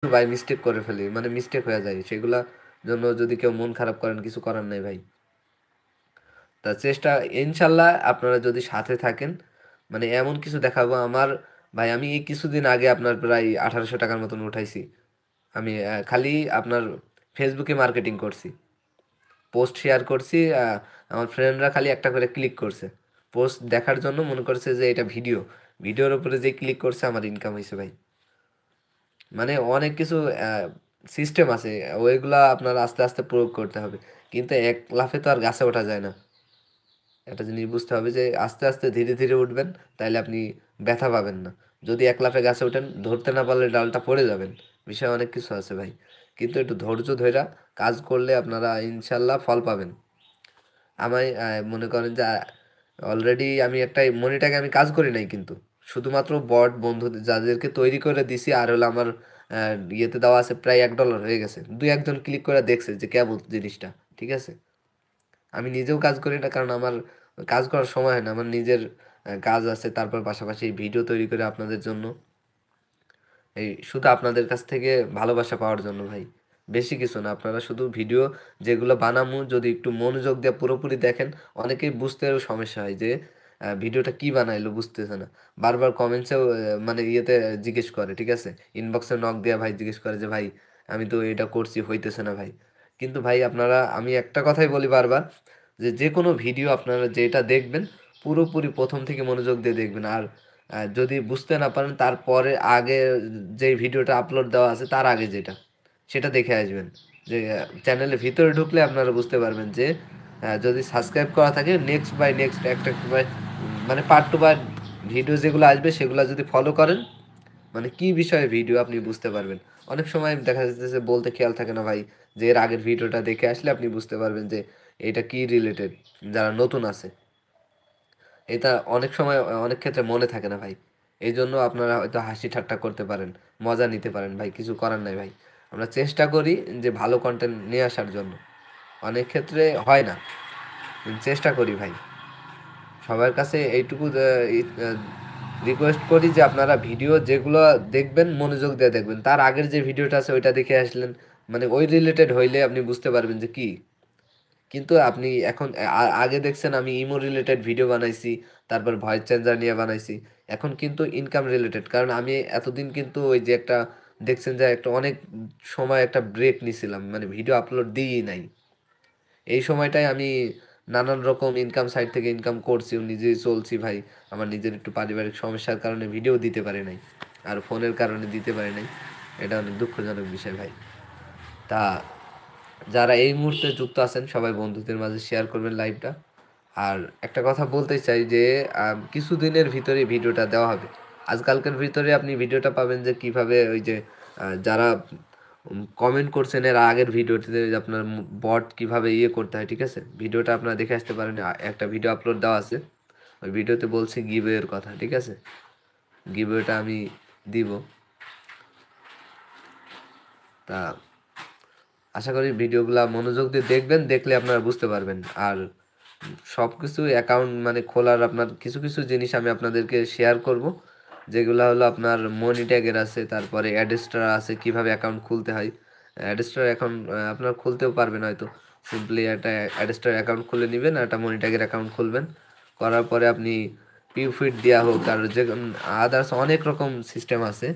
ভাই মিস্টেক করে ফেলি, মানে মিস্টেক হয়ে যায়, সেগুলা জন্য যদি কেউ মন খারাপ করেন কিছু করার নাই ভাই। তা চেষ্টা, ইনশাল্লাহ আপনারা যদি সাথে থাকেন, মানে এমন কিছু দেখাবো আমার। ভাই আমি এই কিছুদিন আগে আপনার প্রায় 1800 টাকার মতন উঠাইছি। আমি খালি আপনার ফেসবুকে মার্কেটিং করছি, পোস্ট শেয়ার করছি, আমার ফ্রেন্ডরা খালি একটা করে ক্লিক করছে পোস্ট দেখার জন্য, মনে করছে যে এটা ভিডিও, ভিডিওর উপরে যে ক্লিক করছে আমার ইনকাম হয়েছে ভাই। মানে অনেক কিছু সিস্টেম আছে, ওইগুলা আপনার আস্তে আস্তে প্রয়োগ করতে হবে, কিন্তু এক লাফে তো আর গাছে ওঠা যায় না। একটা জিনিস বুঝতে হবে যে আস্তে আস্তে ধীরে ধীরে উঠবেন, তাইলে আপনি ব্যথা পাবেন না। যদি এক লাফে গাছে ওঠেন, ধরতে না পারলে ডালটা পড়ে যাবেন। বিষয় অনেক কিছু আছে ভাই, কিন্তু একটু ধৈর্য ধইরা কাজ করলে আপনারা ইনশাল্লাহ ফল পাবেন। আমায় মনে করেন যে অলরেডি আমি একটা মনিটাকে আমি কাজ করি নাই, কিন্তু শুধুমাত্র বট বন্ধু যাদেরকে তৈরি করে দিছি, আর হলো আমার ইয়েতে দেওয়া আছে প্রায় $1 হয়ে গেছে, দুই একজন ক্লিক করে দেখছে যে কেমন জিনিসটা। ঠিক আছে, আমি নিজেও কাজ করি না, কারণ আমার কাজ করার সময় হয় না, আমার নিজের কাজ আছে, তারপর পাশাপাশি ভিডিও তৈরি করে আপনাদের জন্য, এই শুধু আপনাদের কাছ থেকে ভালোবাসা পাওয়ার জন্য ভাই, বেশি কিছু না। আপনারা শুধু ভিডিও যেগুলো বানামু যদি একটু মনোযোগ দিয়ে পুরোপুরি দেখেন, অনেকেই বুঝতেও সমস্যা হয় যে ভিডিওটা কি বানাইলো বুঝতেছে না, বারবার কমেন্টসেও মানে ইয়েতে জিজ্ঞেস করে, ঠিক আছে, ইনবক্সে নক দেয়া ভাই জিজ্ঞেস করে যে ভাই আমি তো এটা করছি হইতেছে না ভাই। কিন্তু ভাই আপনারা, আমি একটা কথাই বলি বারবার, যে যে কোনো ভিডিও আপনারা যেটা দেখবেন পুরোপুরি প্রথম থেকে মনোযোগ দিয়ে দেখবেন। আর যদি বুঝতে না পারেন, তারপরে আগে যেই ভিডিওটা আপলোড দেওয়া আছে তার আগে যেটা, সেটা দেখে আসবেন। যে চ্যানেলের ভিতরে ঢুকলে আপনারা বুঝতে পারবেন যে যদি সাবস্ক্রাইব করা থাকে, নেক্সট বাই নেক্সট একটা একটা মানে পার্ট টু পার্ট ভিডিও যেগুলো আসবে সেগুলো যদি ফলো করেন, মানে কি বিষয়ে ভিডিও আপনি বুঝতে পারবেন। অনেক সময় দেখা যাচ্ছে বলতে খেয়াল থাকে না ভাই, যে এর আগের ভিডিওটা দেখে আসলে আপনি বুঝতে পারবেন যে এটা কি রিলেটেড, যারা নতুন আছে। এটা অনেক সময় অনেক ক্ষেত্রে মনে থাকে না ভাই, এই জন্য আপনারা হয়তো হাসি ঠাট্টা করতে পারেন, মজা নিতে পারেন ভাই, কিছু করার নাই ভাই। আমরা চেষ্টা করি যে ভালো কন্টেন্ট নিয়ে আসার জন্য, অনেক ক্ষেত্রে হয় না, কিন্তু চেষ্টা করি ভাই। সবার কাছে এইটুকু রিকোয়েস্ট করি যে আপনারা ভিডিও যেগুলো দেখবেন মনোযোগ দিয়ে দেখবেন, তার আগের যে ভিডিওটা আছে ওইটা দেখে আসলেন, মানে ওই রিলেটেড হইলে আপনি বুঝতে পারবেন যে কি। কিন্তু আপনি এখন আগে দেখছেন আমি ইমো রিলেটেড ভিডিও বানাইছি, তারপর ভয়েস চেঞ্জার নিয়ে বানাইছি, এখন কিন্তু ইনকাম রিলেটেড, কারণ আমি এতদিন কিন্তু ওই যে একটা দেখছেন যে একটা অনেক সময় একটা ব্রেক নিছিলাম, মানে ভিডিও আপলোড দিই নাই। এই সময়টায় আমি নানান রকম ইনকাম সাইট থেকে ইনকাম করছি, নিজেই চলছি ভাই। আমার নিজের একটু পারিবারিক সমস্যার কারণে ভিডিও দিতে পারি নাই, আর ফোনের কারণে দিতে পারি নাই, এটা অনেক দুঃখজনক বিষয় ভাই। তা যারা এই মুহূর্তে যুক্ত আছেন সবাই বন্ধুদের মাঝে শেয়ার করবেন লাইভটা। আর একটা কথা বলতে চাই যে কিছুদিনের ভিতরে ভিডিওটা দেওয়া হবে, আজকালকের ভিতরে আপনি ভিডিওটা পাবেন যে কিভাবে ওই যে যারা কমেন্ট করছেন এর আগের ভিডিওটিতে, যে আপনার বট কিভাবে ইয়ে করতে হয়, ঠিক আছে, ভিডিওটা আপনারা দেখে আসতে পারেন, একটা ভিডিও আপলোড দেওয়া আছে, ওই ভিডিওতে বলছি গিভওয়ের কথা, ঠিক আছে, গিভওয়েটা আমি দিব। তা আশা করি ভিডিওগুলা মনোযোগ দিয়ে দেখবেন, দেখলে আপনারা বুঝতে পারবেন। আর সব কিছু অ্যাকাউন্ট মানে খোলার আপনার কিছু কিছু জিনিস আমি আপনাদেরকে শেয়ার করব, যেগুলো হলো আপনার মনি ট্যাগের আছে, তারপরে অ্যাডস্টার আছে, কিভাবে অ্যাকাউন্ট খুলতে হয়। অ্যাডস্টার এখন আপনার খুলতেও পারবেন হয়তো, সিম্পলি একটা অ্যাডস্টার অ্যাকাউন্ট খুলে নেবেন, আর একটা মনি ট্যাগের অ্যাকাউন্ট খুলবেন, করার পরে আপনি পিউফিট দেওয়া হোক আর যে আদার্স অনেক রকম সিস্টেম আছে,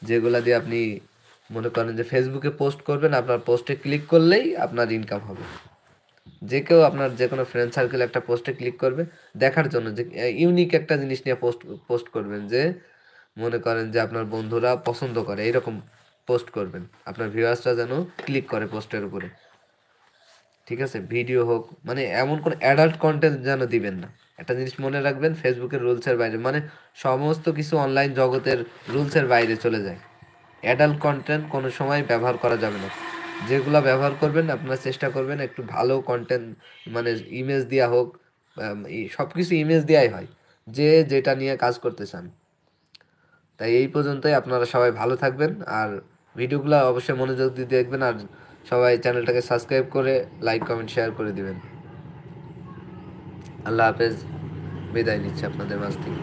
যেগুলা দিয়ে আপনি মনে করেন যে ফেসবুকে পোস্ট করবেন, আপনার পোস্টে ক্লিক করলেই আপনার ইনকাম হবে। যে কেউ আপনার যে কোনো ফ্রেন্ড সার্কেল একটা পোস্টে ক্লিক করবে দেখার জন্য যে ইউনিক একটা জিনিস নিয়ে পোস্ট পোস্ট করবেন, যে মনে করেন যে আপনার বন্ধুরা পছন্দ করে এরকম পোস্ট করবেন, আপনার ভিউয়ার্সরা যেন ক্লিক করে পোস্টের উপরে। ঠিক আছে, ভিডিও হোক, মানে এমন কোন অ্যাডাল্ট কন্টেন্ট যেন দিবেন না। একটা জিনিস মনে রাখবেন, ফেসবুকের রুলসের বাইরে, মানে সমস্ত কিছু অনলাইন জগতের রুলসের বাইরে চলে যায়। অ্যাডাল্ট কন্টেন্ট কোনো সময় ব্যবহার করা যাবে না। যেগুলো ব্যবহার করবেন আপনারা চেষ্টা করবেন একটু ভালো কন্টেন্ট, মানে ইমেজ দেওয়া হোক, সব কিছু ইমেজ দেওয়াই হয়, যে যেটা নিয়ে কাজ করতে চান। তাই এই পর্যন্তই, আপনারা সবাই ভালো থাকবেন, আর ভিডিওগুলো অবশ্যই মনোযোগ দিয়ে দেখবেন, আর সবাই চ্যানেলটাকে সাবস্ক্রাইব করে লাইক কমেন্ট শেয়ার করে দিবেন। আল্লাহ হাফেজ, বিদায় নিচ্ছি আপনাদের মাঝ থেকে।